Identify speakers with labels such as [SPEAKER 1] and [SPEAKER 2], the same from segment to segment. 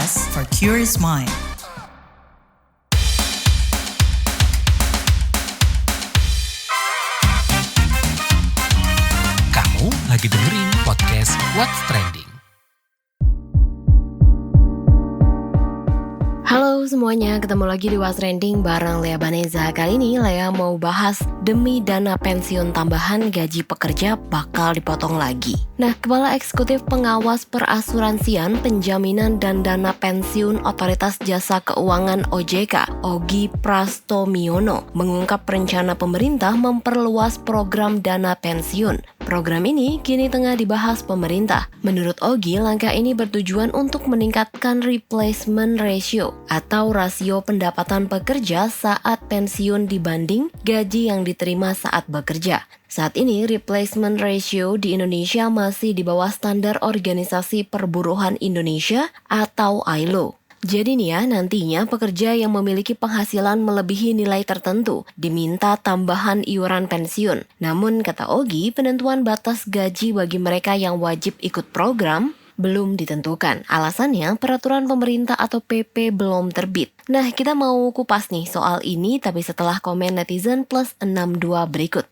[SPEAKER 1] podcast for curious mind.
[SPEAKER 2] Kamu lagi dengerin podcast What's Trending.
[SPEAKER 3] Halo semuanya, ketemu lagi di What's Trending bareng Lea Baneza. Kali ini Lea mau bahas demi dana pensiun tambahan gaji pekerja bakal dipotong lagi. Nah, Kepala Eksekutif Pengawas Perasuransian, Penjaminan dan Dana Pensiun Otoritas Jasa Keuangan OJK, Ogi Prastomiono, mengungkap rencana pemerintah memperluas program dana pensiun. Program ini kini tengah dibahas pemerintah. Menurut Ogi, langkah ini bertujuan untuk meningkatkan replacement ratio atau rasio pendapatan pekerja saat pensiun dibanding gaji yang diterima saat bekerja. Saat ini, replacement ratio di Indonesia masih di bawah standar Organisasi Perburuhan Indonesia atau ILO. Jadi nih ya, nantinya pekerja yang memiliki penghasilan melebihi nilai tertentu diminta tambahan iuran pensiun. Namun, kata Ogi, penentuan batas gaji bagi mereka yang wajib ikut program belum ditentukan. Alasannya, peraturan pemerintah atau PP belum terbit. Nah, kita mau kupas nih soal ini, tapi setelah komen netizen plus 62 berikut.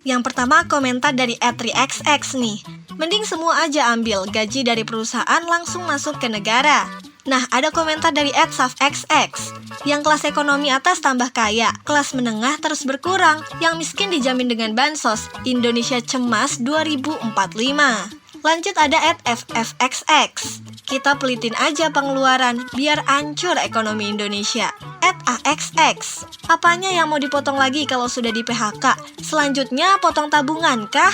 [SPEAKER 4] Yang pertama komentar dari @3xx nih. Mending semua aja ambil gaji dari perusahaan langsung masuk ke negara. Nah, ada komentar dari @safxx. Yang kelas ekonomi atas tambah kaya, kelas menengah terus berkurang, yang miskin dijamin dengan bansos. Indonesia Cemas 2045. Lanjut ada @ffxx. Kita pelitin aja pengeluaran biar ancur ekonomi Indonesia. @axx. Apanya yang mau dipotong lagi kalau sudah di PHK? Selanjutnya potong tabungan kah?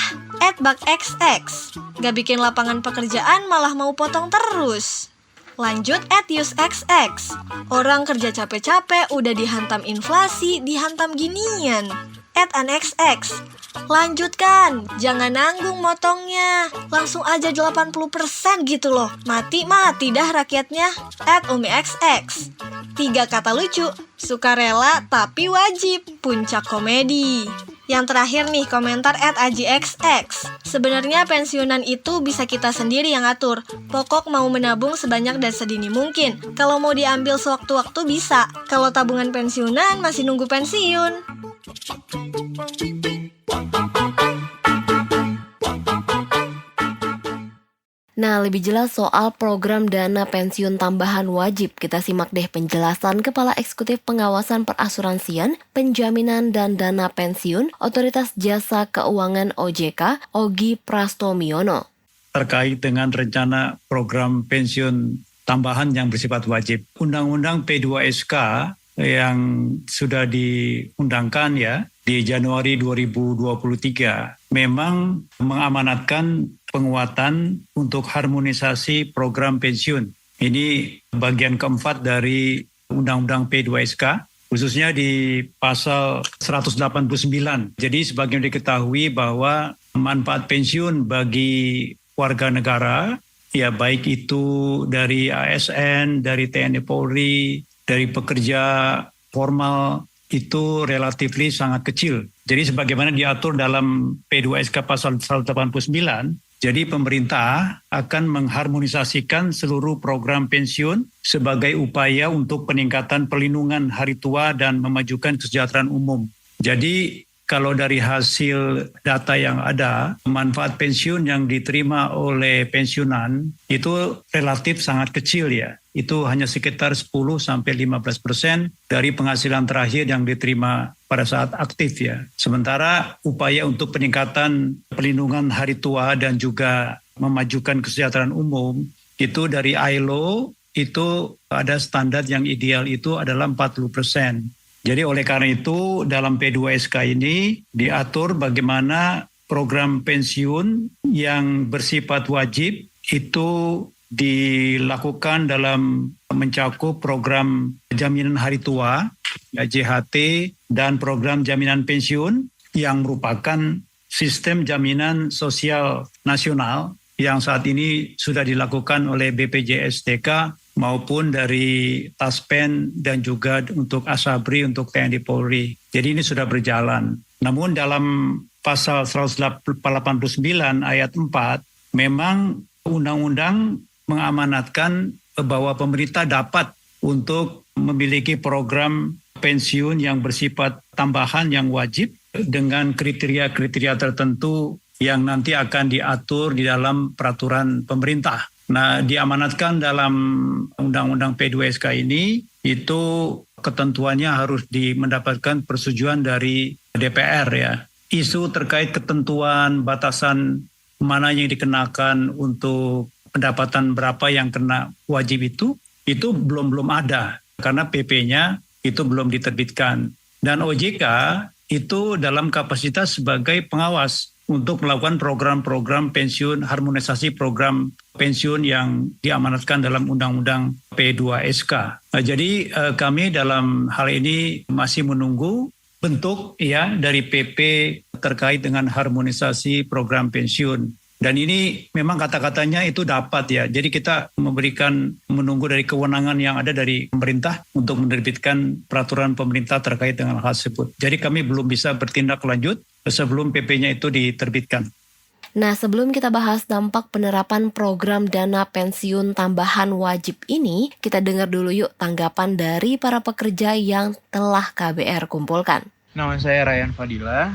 [SPEAKER 4] @bakxx. Gak bikin lapangan pekerjaan malah mau potong terus. Lanjut @usxx. Orang kerja capek-capek udah dihantam inflasi, dihantam ginian. @anxx. Lanjutkan, jangan nanggung motongnya. Langsung aja 80% gitu loh. Mati-mati dah rakyatnya. @umixx. 3 kata lucu, sukarela tapi wajib, puncak komedi. Yang terakhir nih, komentar @ajxx. Sebenarnya pensiunan itu bisa kita sendiri yang atur. Pokok mau menabung sebanyak dan sedini mungkin. Kalau mau diambil sewaktu-waktu bisa. Kalau tabungan pensiunan masih nunggu pensiun.
[SPEAKER 3] Nah, lebih jelas soal program dana pensiun tambahan wajib, kita simak deh penjelasan Kepala Eksekutif Pengawasan Perasuransian, Penjaminan dan Dana Pensiun Otoritas Jasa Keuangan OJK, Ogi Prastomiono.
[SPEAKER 5] Terkait dengan rencana program pensiun tambahan yang bersifat wajib. Undang-Undang P2SK yang sudah diundangkan ya di Januari 2023 memang mengamanatkan penguatan untuk harmonisasi program pensiun. Ini bagian keempat dari Undang-Undang P2SK, khususnya di pasal 189. Jadi sebagaimana diketahui bahwa manfaat pensiun bagi warga negara, ya baik itu dari ASN, dari TNI Polri, dari pekerja formal, itu relatif sangat kecil. Jadi sebagaimana diatur dalam P2SK pasal 189, jadi pemerintah akan mengharmonisasikan seluruh program pensiun sebagai upaya untuk peningkatan perlindungan hari tua dan memajukan kesejahteraan umum. Jadi kalau dari hasil data yang ada, manfaat pensiun yang diterima oleh pensiunan itu relatif sangat kecil ya. Itu hanya sekitar 10-15% dari penghasilan terakhir yang diterima pada saat aktif ya. Sementara upaya untuk peningkatan perlindungan hari tua dan juga memajukan kesejahteraan umum itu dari ILO itu ada standar yang ideal itu adalah 40%. Jadi oleh karena itu dalam P2SK ini diatur bagaimana program pensiun yang bersifat wajib itu dilakukan dalam mencakup program jaminan hari tua, JHT, dan program jaminan pensiun yang merupakan sistem jaminan sosial nasional yang saat ini sudah dilakukan oleh BPJS TK maupun dari Taspen dan juga untuk Asabri untuk TNI Polri. Jadi ini sudah berjalan. Namun dalam pasal 189 ayat 4, memang undang-undang mengamanatkan bahwa pemerintah dapat untuk memiliki program pensiun yang bersifat tambahan yang wajib dengan kriteria-kriteria tertentu yang nanti akan diatur di dalam peraturan pemerintah. Nah, diamanatkan dalam Undang-Undang P2SK ini, itu ketentuannya harus mendapatkan persetujuan dari DPR ya. Isu terkait ketentuan batasan mana yang dikenakan untuk pendapatan berapa yang kena wajib itu belum ada karena PP-nya itu belum diterbitkan. Dan OJK itu dalam kapasitas sebagai pengawas untuk melakukan program-program pensiun, harmonisasi program pensiun yang diamanatkan dalam Undang-Undang P2SK. Nah, jadi kami dalam hal ini masih menunggu bentuk ya dari PP terkait dengan harmonisasi program pensiun. Dan ini memang kata-katanya itu dapat ya. Jadi kita menunggu dari kewenangan yang ada dari pemerintah untuk menerbitkan peraturan pemerintah terkait dengan hal tersebut. Jadi kami belum bisa bertindak lanjut sebelum PP-nya itu diterbitkan.
[SPEAKER 3] Nah, sebelum kita bahas dampak penerapan program dana pensiun tambahan wajib ini, kita dengar dulu yuk tanggapan dari para pekerja yang telah KBR kumpulkan.
[SPEAKER 1] Nama saya Ryan Fadila.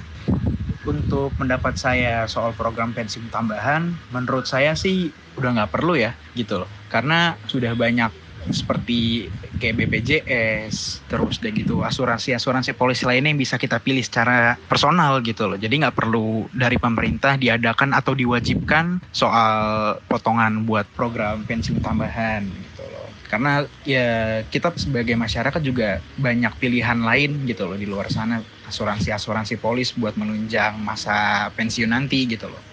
[SPEAKER 1] Untuk pendapat saya soal program pensiun tambahan, menurut saya sih udah nggak perlu ya gitu loh. Karena sudah banyak seperti kayak BPJS, terus udah gitu asuransi polis lainnya yang bisa kita pilih secara personal gitu loh. Jadi nggak perlu dari pemerintah diadakan atau diwajibkan soal potongan buat program pensiun tambahan gitu loh. Karena ya kita sebagai masyarakat juga banyak pilihan lain gitu loh di luar sana, asuransi polis buat menunjang masa pensiun nanti gitu loh.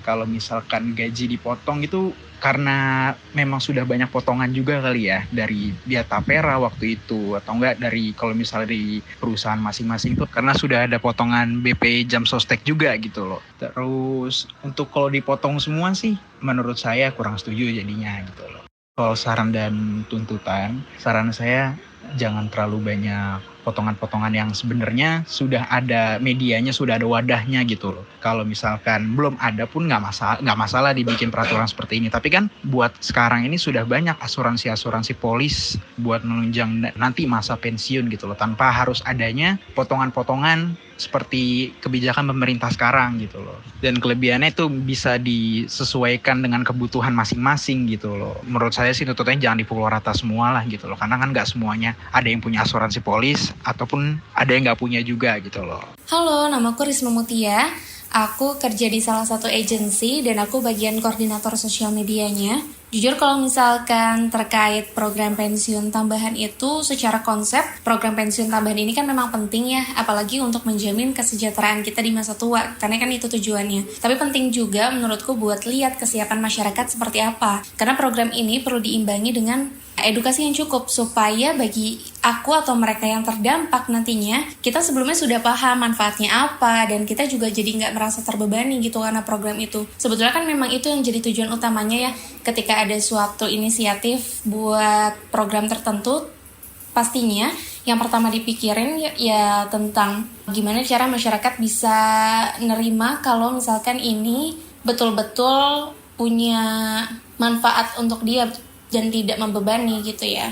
[SPEAKER 1] Kalau misalkan gaji dipotong itu karena memang sudah banyak potongan juga kali ya dari Via Tapera waktu itu, atau enggak dari kalau misalnya di perusahaan masing-masing itu karena sudah ada potongan BP Jam Sostek juga gitu loh. Terus untuk kalau dipotong semua sih menurut saya kurang setuju jadinya gitu loh. Kalau saran dan tuntutan, saran saya jangan terlalu banyak potongan-potongan yang sebenarnya sudah ada medianya, sudah ada wadahnya gitu loh. Kalau misalkan belum ada pun nggak masalah dibikin peraturan seperti ini. Tapi kan buat sekarang ini sudah banyak asuransi polis buat menunjang nanti masa pensiun gitu loh, tanpa harus adanya potongan-potongan seperti kebijakan pemerintah sekarang gitu loh. Dan kelebihannya itu bisa disesuaikan dengan kebutuhan masing-masing gitu loh. Menurut saya sih tuntutannya jangan dipukul rata semua lah gitu loh. Karena kan nggak semuanya ada yang punya asuransi polis ataupun ada yang nggak punya juga gitu loh.
[SPEAKER 6] Halo, namaku Risma Mutia. Aku kerja di salah satu agensi dan aku bagian koordinator sosial medianya. Jujur kalau misalkan terkait program pensiun tambahan itu secara konsep, program pensiun tambahan ini kan memang penting ya, apalagi untuk menjamin kesejahteraan kita di masa tua, karena kan itu tujuannya. Tapi penting juga menurutku buat lihat kesiapan masyarakat seperti apa, karena program ini perlu diimbangi dengan edukasi yang cukup supaya bagi aku atau mereka yang terdampak nantinya kita sebelumnya sudah paham manfaatnya apa dan kita juga jadi nggak merasa terbebani gitu karena program itu. Sebetulnya kan memang itu yang jadi tujuan utamanya ya, ketika ada suatu inisiatif buat program tertentu pastinya yang pertama dipikirin ya tentang gimana cara masyarakat bisa nerima kalau misalkan ini betul-betul punya manfaat untuk dia dan tidak membebani gitu ya.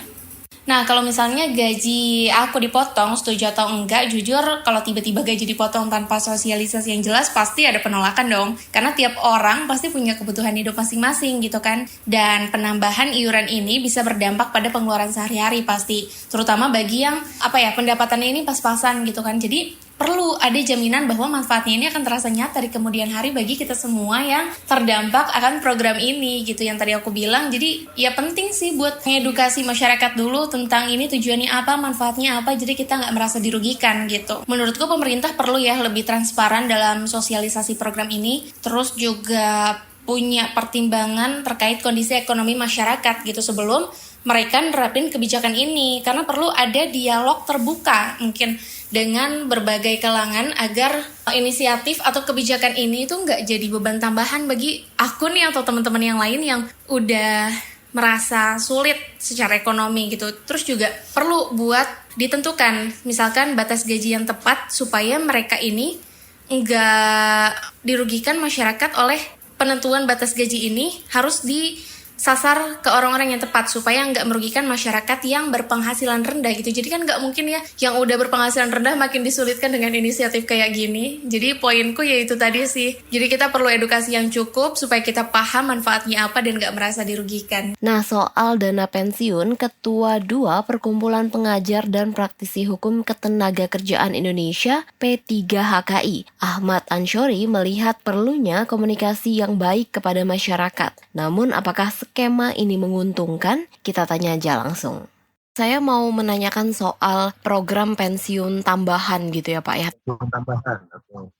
[SPEAKER 6] Nah, kalau misalnya gaji aku dipotong, setuju atau enggak, jujur kalau tiba-tiba gaji dipotong tanpa sosialisasi yang jelas, pasti ada penolakan dong. Karena tiap orang pasti punya kebutuhan hidup masing-masing gitu kan. Dan penambahan iuran ini bisa berdampak pada pengeluaran sehari-hari pasti. Terutama bagi yang, pendapatannya ini pas-pasan gitu kan. Jadi perlu ada jaminan bahwa manfaatnya ini akan terasa nyata di kemudian hari bagi kita semua yang terdampak akan program ini gitu yang tadi aku bilang. Jadi ya penting sih buat mengedukasi masyarakat dulu tentang ini tujuannya apa, manfaatnya apa, jadi kita nggak merasa dirugikan gitu. Menurutku pemerintah perlu ya lebih transparan dalam sosialisasi program ini, terus juga punya pertimbangan terkait kondisi ekonomi masyarakat gitu sebelum mereka nerapin kebijakan ini, karena perlu ada dialog terbuka mungkin dengan berbagai kalangan agar inisiatif atau kebijakan ini tuh nggak jadi beban tambahan bagi aku nih atau teman-teman yang lain yang udah merasa sulit secara ekonomi gitu. Terus juga perlu buat ditentukan misalkan batas gaji yang tepat supaya mereka ini nggak dirugikan masyarakat oleh penentuan batas gaji ini harus disasar ke orang-orang yang tepat supaya nggak merugikan masyarakat yang berpenghasilan rendah gitu. Jadi kan nggak mungkin ya yang udah berpenghasilan rendah makin disulitkan dengan inisiatif kayak gini. Jadi poinku yaitu tadi sih. Jadi kita perlu edukasi yang cukup supaya kita paham manfaatnya apa dan nggak merasa dirugikan.
[SPEAKER 3] Nah, soal dana pensiun, Ketua 2 Perkumpulan Pengajar dan Praktisi Hukum Ketenagakerjaan Indonesia P3HKI, Ahmad Ansyori melihat perlunya komunikasi yang baik kepada masyarakat. Namun, apakah skema ini menguntungkan? Kita tanya aja langsung. Saya mau menanyakan soal program pensiun tambahan gitu ya Pak ya.
[SPEAKER 7] Tambahan,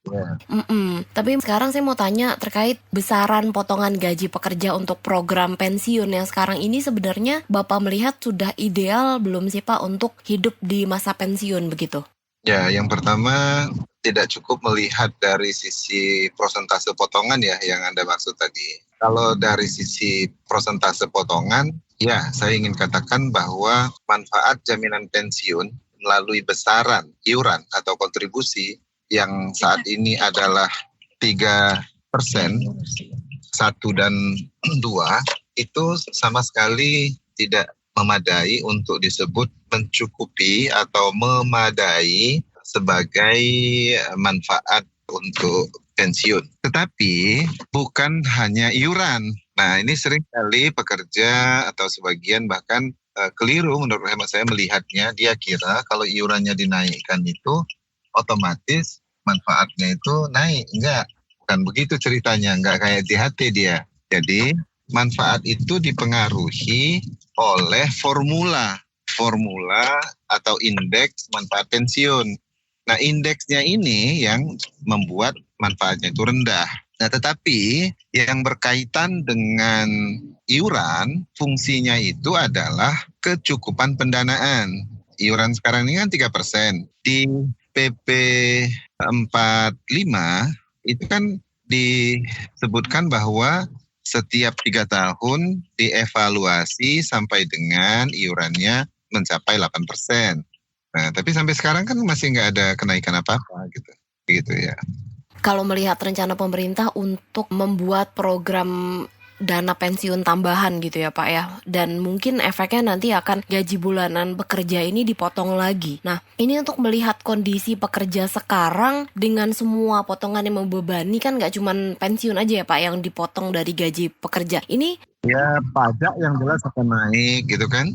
[SPEAKER 7] ya.
[SPEAKER 3] Tapi sekarang saya mau tanya terkait besaran potongan gaji pekerja untuk program pensiun yang sekarang ini sebenarnya Bapak melihat sudah ideal belum sih Pak untuk hidup di masa pensiun begitu?
[SPEAKER 7] Ya, yang pertama tidak cukup melihat dari sisi persentase potongan ya yang Anda maksud tadi. Kalau dari sisi persentase potongan, ya saya ingin katakan bahwa manfaat jaminan pensiun melalui besaran iuran atau kontribusi yang saat ini adalah 3%, 1 dan 2, itu sama sekali tidak memadai untuk disebut mencukupi atau memadai sebagai manfaat untuk pensiun. Tetapi bukan hanya iuran. Nah, ini seringkali pekerja atau sebagian bahkan keliru menurut hemat saya melihatnya. Dia kira kalau iurannya dinaikkan itu otomatis manfaatnya itu naik. Enggak, bukan begitu ceritanya. Enggak kayak JHT dia. Jadi manfaat itu dipengaruhi oleh formula atau indeks manfaat pensiun. Nah, indeksnya ini yang membuat manfaatnya itu rendah. Nah, tetapi yang berkaitan dengan iuran, fungsinya itu adalah kecukupan pendanaan. Iuran sekarang ini kan 3%. Di PP 45 itu kan disebutkan bahwa setiap 3 tahun dievaluasi sampai dengan iurannya mencapai 8%. Nah, tapi sampai sekarang kan masih nggak ada kenaikan apa-apa gitu ya.
[SPEAKER 3] Kalau melihat rencana pemerintah untuk membuat program dana pensiun tambahan gitu ya Pak ya, dan mungkin efeknya nanti akan gaji bulanan pekerja ini dipotong lagi. Nah, ini untuk melihat kondisi pekerja sekarang dengan semua potongan yang membebani, kan nggak cuma pensiun aja ya Pak yang dipotong dari gaji pekerja. Ini
[SPEAKER 7] ya pajak yang jelas akan naik gitu kan.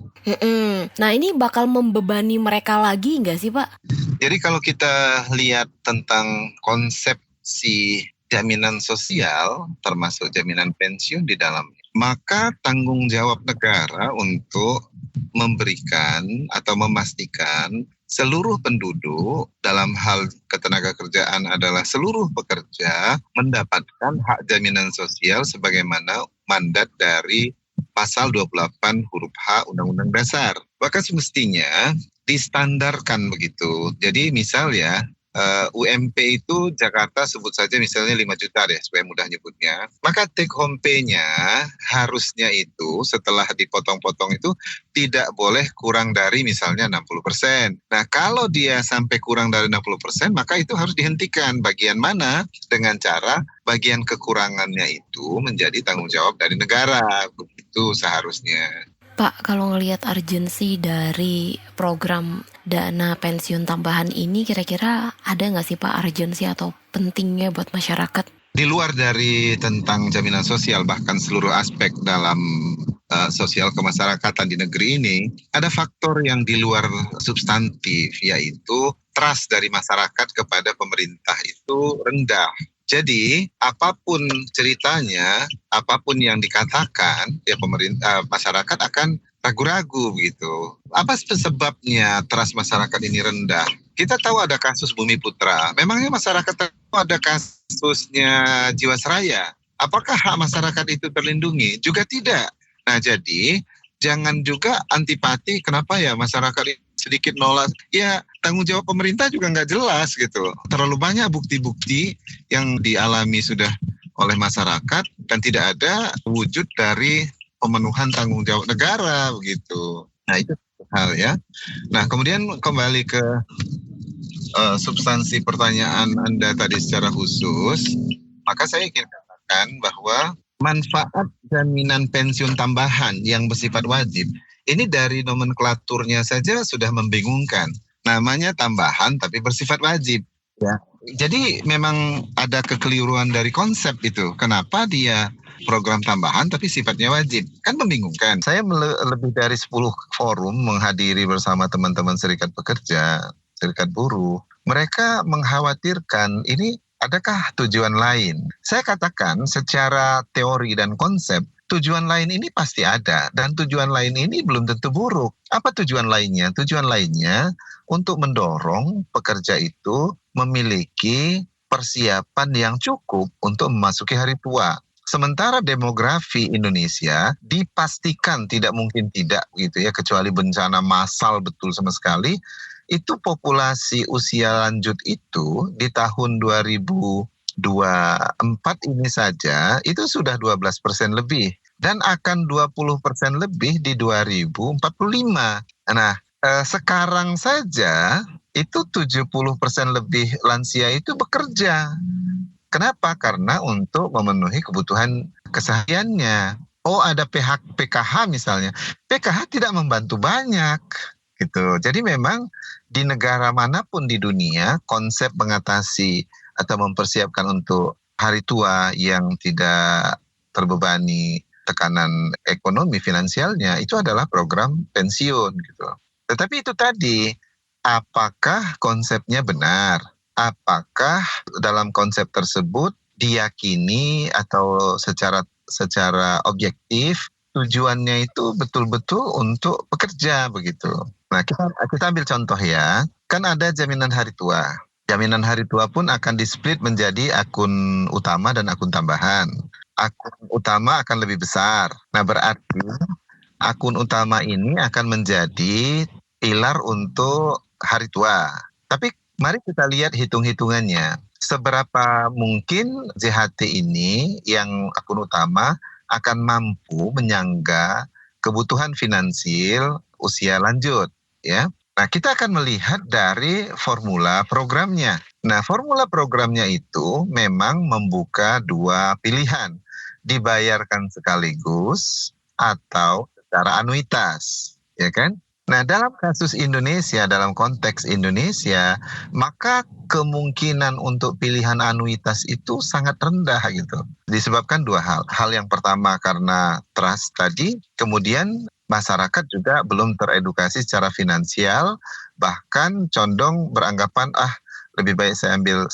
[SPEAKER 3] Nah, ini bakal membebani mereka lagi nggak sih Pak?
[SPEAKER 7] Jadi kalau kita lihat tentang konsep si jaminan sosial termasuk jaminan pensiun di dalamnya, maka tanggung jawab negara untuk memberikan atau memastikan seluruh penduduk dalam hal ketenagakerjaan adalah seluruh pekerja mendapatkan hak jaminan sosial sebagaimana mandat dari pasal 28 huruf H Undang-Undang Dasar. Maka semestinya distandarkan begitu. Jadi misal ya, UMP itu Jakarta sebut saja misalnya 5 juta deh supaya mudah nyebutnya. Maka take home pay-nya harusnya itu setelah dipotong-potong itu tidak boleh kurang dari misalnya 60%. Nah, kalau dia sampai kurang dari 60%, maka itu harus dihentikan. Bagian mana? Dengan cara bagian kekurangannya itu menjadi tanggung jawab dari negara. Begitu seharusnya.
[SPEAKER 3] Pak, kalau ngelihat urgensi dari program dana pensiun tambahan ini, kira-kira ada nggak sih Pak urgensi atau pentingnya buat masyarakat?
[SPEAKER 7] Di luar dari tentang jaminan sosial, bahkan seluruh aspek dalam sosial kemasyarakatan di negeri ini, ada faktor yang di luar substantif, yaitu trust dari masyarakat kepada pemerintah itu rendah. Jadi apapun ceritanya, apapun yang dikatakan, ya pemerintah, masyarakat akan ragu-ragu gitu. Apa sebabnya trust masyarakat ini rendah? Kita tahu ada kasus Bumi Putra. Memangnya masyarakat tahu ada kasusnya Jiwasraya? Apakah hak masyarakat itu terlindungi? Juga tidak. Nah, jadi jangan juga antipati kenapa ya masyarakat sedikit nolak. Ya, tanggung jawab pemerintah juga nggak jelas gitu. Terlalu banyak bukti-bukti yang dialami sudah oleh masyarakat dan tidak ada wujud dari pemenuhan tanggung jawab negara begitu. Nah, itu hal ya. Nah, kemudian kembali ke substansi pertanyaan Anda tadi secara khusus, maka saya ingin katakan bahwa manfaat jaminan pensiun tambahan yang bersifat wajib, ini dari nomenklaturnya saja sudah membingungkan. Namanya tambahan tapi bersifat wajib. Ya. Jadi memang ada kekeliruan dari konsep itu. Kenapa dia program tambahan tapi sifatnya wajib? Kan membingungkan. Saya lebih dari 10 forum menghadiri bersama teman-teman serikat pekerja, serikat buruh. Mereka mengkhawatirkan ini adakah tujuan lain? Saya katakan secara teori dan konsep, tujuan lain ini pasti ada. Dan tujuan lain ini belum tentu buruk. Apa tujuan lainnya? Tujuan lainnya untuk mendorong pekerja itu memiliki persiapan yang cukup untuk memasuki hari tua. Sementara demografi Indonesia dipastikan tidak mungkin tidak gitu ya, kecuali bencana massal betul sama sekali, itu populasi usia lanjut itu di tahun 2024 ini saja itu sudah 12% lebih dan akan 20% lebih di 2045. Nah, sekarang saja itu 70% lebih lansia itu bekerja. Kenapa? Karena untuk memenuhi kebutuhan kesehariannya. Oh, ada PKH misalnya. PKH tidak membantu banyak gitu. Jadi memang di negara manapun di dunia konsep mengatasi atau mempersiapkan untuk hari tua yang tidak terbebani tekanan ekonomi finansialnya itu adalah program pensiun gitu. Tetapi itu tadi, apakah konsepnya benar? Apakah dalam konsep tersebut diyakini atau secara objektif tujuannya itu betul-betul untuk pekerja begitu. Nah, kita ambil contoh ya. Kan ada jaminan hari tua. Jaminan hari tua pun akan di-split menjadi akun utama dan akun tambahan. Akun utama akan lebih besar. Nah, berarti akun utama ini akan menjadi pilar untuk hari tua. Tapi mari kita lihat hitung-hitungannya. Seberapa mungkin JHT ini yang akun utama akan mampu menyangga kebutuhan finansial usia lanjut, ya. Nah, kita akan melihat dari formula programnya. Nah, formula programnya itu memang membuka dua pilihan, dibayarkan sekaligus atau secara anuitas, ya kan? Nah, dalam kasus Indonesia, dalam konteks Indonesia, maka kemungkinan untuk pilihan anuitas itu sangat rendah gitu. Disebabkan dua hal. Hal yang pertama karena trust tadi, kemudian masyarakat juga belum teredukasi secara finansial, bahkan condong beranggapan, lebih baik saya ambil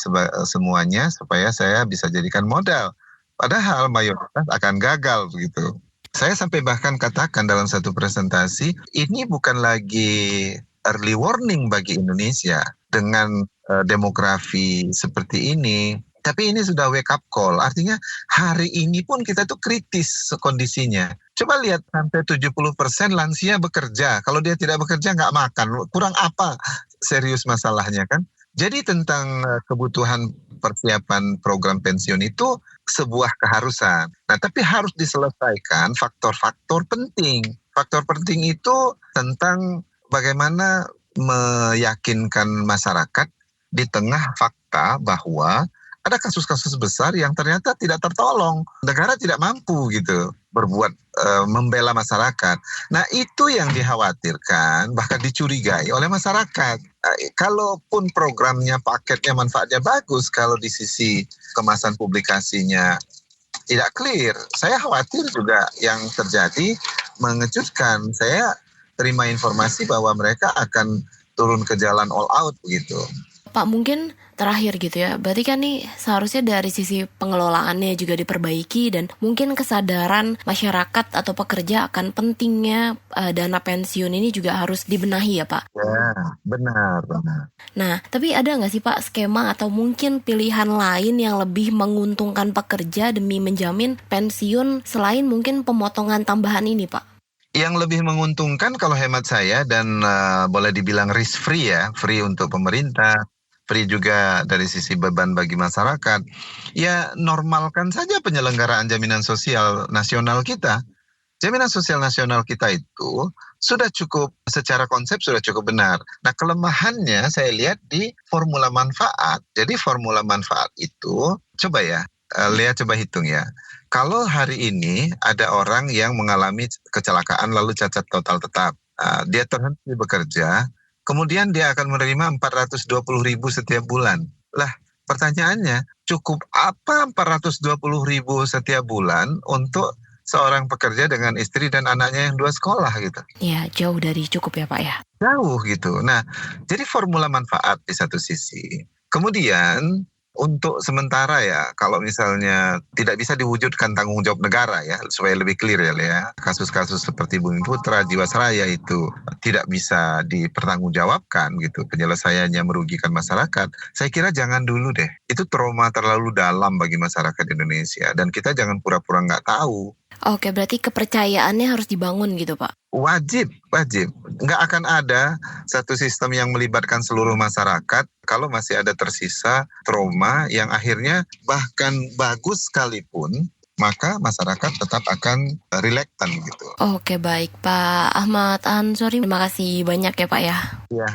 [SPEAKER 7] semuanya supaya saya bisa jadikan modal. Padahal mayoritas akan gagal begitu. Saya sampai bahkan katakan dalam satu presentasi, ini bukan lagi early warning bagi Indonesia dengan demografi seperti ini, tapi ini sudah wake up call. Artinya hari ini pun kita tuh kritis kondisinya. Coba lihat sampai 70% lansia bekerja. Kalau dia tidak bekerja nggak makan, kurang apa serius masalahnya kan? Jadi tentang kebutuhan persiapan program pensiun itu sebuah keharusan. Nah, tapi harus diselesaikan faktor-faktor penting. Faktor penting itu tentang bagaimana meyakinkan masyarakat di tengah fakta bahwa ada kasus-kasus besar yang ternyata tidak tertolong. Negara tidak mampu gitu berbuat membela masyarakat. Nah, itu yang dikhawatirkan, bahkan dicurigai oleh masyarakat. Kalaupun programnya, paketnya, manfaatnya bagus, kalau di sisi kemasan publikasinya tidak clear, saya khawatir juga yang terjadi mengejutkan. Saya terima informasi bahwa mereka akan turun ke jalan all out begitu.
[SPEAKER 3] Pak, mungkin terakhir gitu ya, berarti kan nih seharusnya dari sisi pengelolaannya juga diperbaiki dan mungkin kesadaran masyarakat atau pekerja akan pentingnya dana pensiun ini juga harus dibenahi ya Pak?
[SPEAKER 7] Ya, benar.
[SPEAKER 3] Nah, tapi ada nggak sih Pak skema atau mungkin pilihan lain yang lebih menguntungkan pekerja demi menjamin pensiun selain mungkin pemotongan tambahan ini Pak?
[SPEAKER 7] Yang lebih menguntungkan kalau hemat saya dan boleh dibilang risk free ya, free untuk pemerintah, free juga dari sisi beban bagi masyarakat. Ya normalkan saja penyelenggaraan jaminan sosial nasional kita. Jaminan sosial nasional kita itu sudah cukup, secara konsep sudah cukup benar. Nah, kelemahannya saya lihat di formula manfaat. Jadi formula manfaat itu, coba ya, Lea coba hitung ya. Kalau hari ini ada orang yang mengalami kecelakaan lalu cacat total tetap, dia terhenti bekerja, kemudian dia akan menerima 420.000 setiap bulan. Lah, pertanyaannya, cukup apa 420.000 setiap bulan untuk seorang pekerja dengan istri dan anaknya yang 2 sekolah gitu?
[SPEAKER 3] Ya, jauh dari cukup ya Pak ya.
[SPEAKER 7] Jauh gitu. Nah, jadi formula manfaat di satu sisi. Kemudian untuk sementara ya, kalau misalnya tidak bisa diwujudkan tanggung jawab negara ya, supaya lebih clear ya, kasus-kasus seperti Bumi Putra, Jiwasraya itu tidak bisa dipertanggungjawabkan gitu, penyelesaiannya merugikan masyarakat, saya kira jangan dulu deh. Itu trauma terlalu dalam bagi masyarakat Indonesia, dan kita jangan pura-pura nggak tahu.
[SPEAKER 3] Oke, berarti kepercayaannya harus dibangun gitu Pak?
[SPEAKER 7] Wajib. Nggak akan ada satu sistem yang melibatkan seluruh masyarakat kalau masih ada tersisa trauma yang akhirnya bahkan bagus sekalipun, maka masyarakat tetap akan reluctant gitu.
[SPEAKER 3] Oke, baik Pak Ahmad Ansori. Terima kasih banyak ya Pak ya.
[SPEAKER 7] Ya.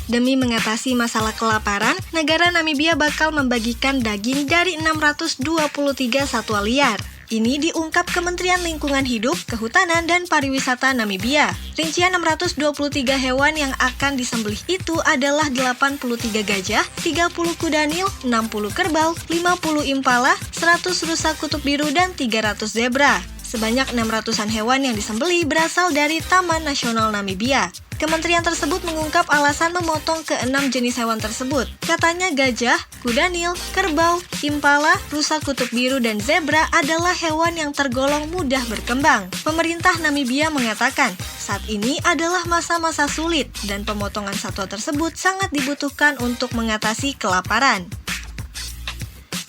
[SPEAKER 4] Demi mengatasi masalah kelaparan, negara Namibia bakal membagikan daging dari 623 satwa liar. Ini diungkap Kementerian Lingkungan Hidup, Kehutanan, dan Pariwisata Namibia. Rincian 623 hewan yang akan disembelih itu adalah 83 gajah, 30 kuda nil, 60 kerbau, 50 impala, 100 rusa kutub biru, dan 300 zebra. Sebanyak 600-an hewan yang disembelih berasal dari Taman Nasional Namibia. Kementerian tersebut mengungkap alasan memotong ke-6 jenis hewan tersebut. Katanya gajah, kuda nil, kerbau, impala, rusa kutub biru, dan zebra adalah hewan yang tergolong mudah berkembang. Pemerintah Namibia mengatakan, saat ini adalah masa-masa sulit dan pemotongan satwa tersebut sangat dibutuhkan untuk mengatasi kelaparan.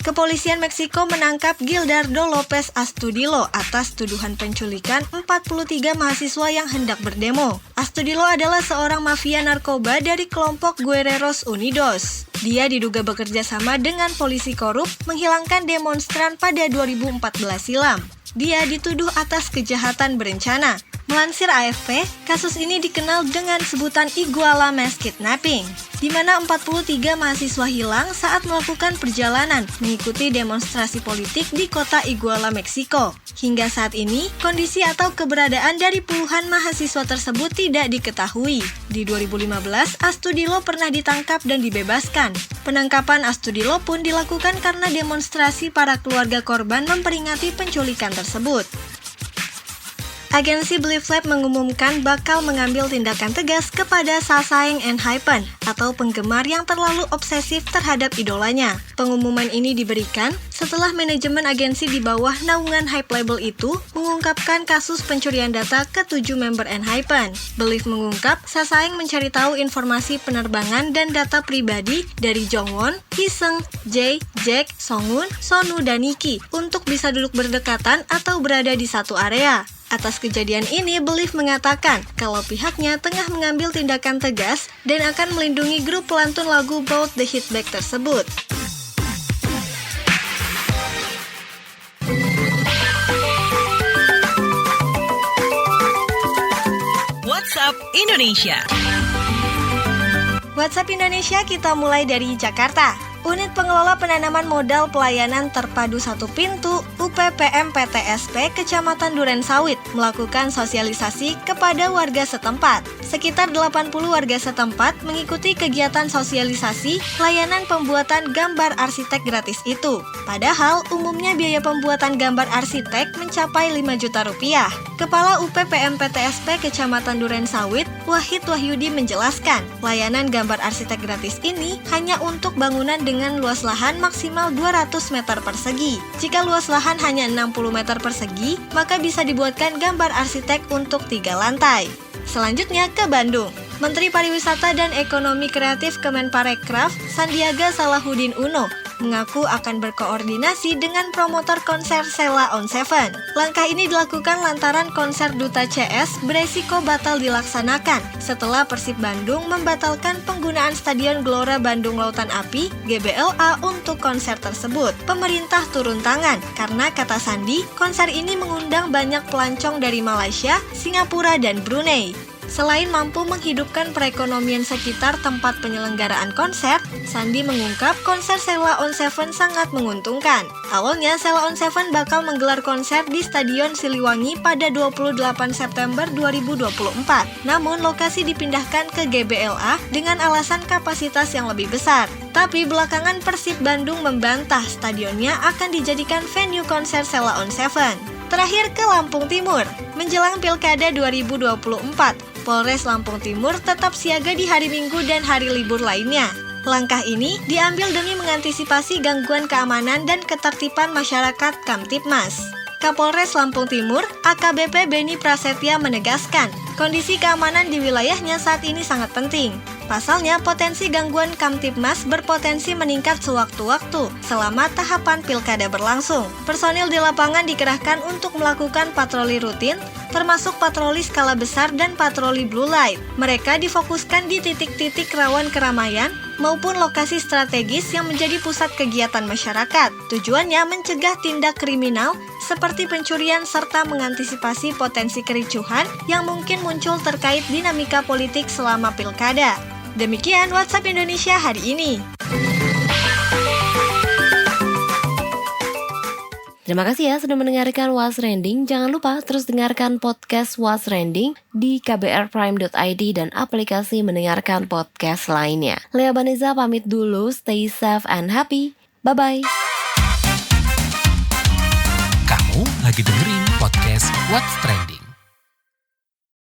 [SPEAKER 4] Kepolisian Meksiko menangkap Gildardo Lopez Astudillo atas tuduhan penculikan 43 mahasiswa yang hendak berdemo. Astudillo adalah seorang mafia narkoba dari kelompok Guerreros Unidos. Dia diduga bekerja sama dengan polisi korup menghilangkan demonstran pada 2014 silam. Dia dituduh atas kejahatan berencana. Melansir AFP, kasus ini dikenal dengan sebutan Iguala Mass Kidnapping, di mana 43 mahasiswa hilang saat melakukan perjalanan mengikuti demonstrasi politik di kota Iguala, Meksiko. Hingga saat ini, kondisi atau keberadaan dari puluhan mahasiswa tersebut tidak diketahui. Di 2015, Astudillo pernah ditangkap dan dibebaskan. Penangkapan Astudillo pun dilakukan karena demonstrasi para keluarga korban memperingati penculikan tersebut. Agensi Believe Lab mengumumkan bakal mengambil tindakan tegas kepada Sasaeng Enhypen atau penggemar yang terlalu obsesif terhadap idolanya. Pengumuman ini diberikan setelah manajemen agensi di bawah naungan hype label itu mengungkapkan kasus pencurian data ke-7 member Enhypen. Believe mengungkap Sasaeng mencari tahu informasi penerbangan dan data pribadi dari Jongwon, Hiseung, Jae, Jack, Songun, Sonu, dan Nikki untuk bisa duduk berdekatan atau berada di satu area. Atas kejadian ini, Believe mengatakan kalau pihaknya tengah mengambil tindakan tegas dan akan melindungi grup pelantun lagu Bout the Hit Back tersebut.
[SPEAKER 8] WhatsApp Indonesia.
[SPEAKER 4] WhatsApp Indonesia kita mulai dari Jakarta. Unit Pengelola Penanaman Modal Pelayanan Terpadu Satu Pintu UPPM PTSP Kecamatan Durensawit melakukan sosialisasi kepada warga setempat. Sekitar 80 warga setempat mengikuti kegiatan sosialisasi layanan pembuatan gambar arsitek gratis itu. Padahal umumnya biaya pembuatan gambar arsitek mencapai 5 juta rupiah. Kepala UPPM PTSP Kecamatan Durensawit, Wahid Wahyudi menjelaskan, layanan gambar arsitek gratis ini hanya untuk bangunan dengan luas lahan maksimal 200 meter persegi. Jika luas lahan hanya 60 meter persegi, maka bisa dibuatkan gambar arsitek untuk 3 lantai. Selanjutnya ke Bandung. Menteri Pariwisata dan Ekonomi Kreatif Kemenparekraf, Sandiaga Salahuddin Uno, mengaku akan berkoordinasi dengan promotor konser Sheila on 7. Langkah ini dilakukan lantaran konser Duta CS beresiko batal dilaksanakan setelah Persib Bandung membatalkan penggunaan Stadion Gelora Bandung Lautan Api (GBLA) untuk konser tersebut. Pemerintah turun tangan karena kata Sandi, konser ini mengundang banyak pelancong dari Malaysia, Singapura, dan Brunei. Selain mampu menghidupkan perekonomian sekitar tempat penyelenggaraan konser, Sandi mengungkap konser Sheila on 7 sangat menguntungkan. Awalnya Sheila on 7 bakal menggelar konser di Stadion Siliwangi pada 28 September 2024. Namun lokasi dipindahkan ke GBLA dengan alasan kapasitas yang lebih besar. Tapi belakangan Persib Bandung membantah stadionnya akan dijadikan venue konser Sheila on 7. Terakhir ke Lampung Timur, menjelang Pilkada 2024. Polres Lampung Timur tetap siaga di hari Minggu dan hari libur lainnya. Langkah ini diambil demi mengantisipasi gangguan keamanan dan ketertiban masyarakat Kamtibmas. Kapolres Lampung Timur, AKBP Beni Prasetya menegaskan, kondisi keamanan di wilayahnya saat ini sangat penting. Pasalnya, potensi gangguan Kamtibmas berpotensi meningkat sewaktu-waktu selama tahapan pilkada berlangsung. Personil di lapangan dikerahkan untuk melakukan patroli rutin, termasuk patroli skala besar dan patroli blue light. Mereka difokuskan di titik-titik rawan keramaian maupun lokasi strategis yang menjadi pusat kegiatan masyarakat. Tujuannya mencegah tindak kriminal seperti pencurian serta mengantisipasi potensi kericuhan yang mungkin muncul terkait dinamika politik selama pilkada. Demikian WhatsApp Indonesia hari ini.
[SPEAKER 3] Terima kasih ya sudah mendengarkan What's Trending. Jangan lupa terus dengarkan podcast What's Trending di kbrprime.id dan aplikasi mendengarkan podcast lainnya. Lea Baneza pamit dulu, stay safe and happy. Bye-bye.
[SPEAKER 2] Kamu lagi dengerin podcast What's Trending.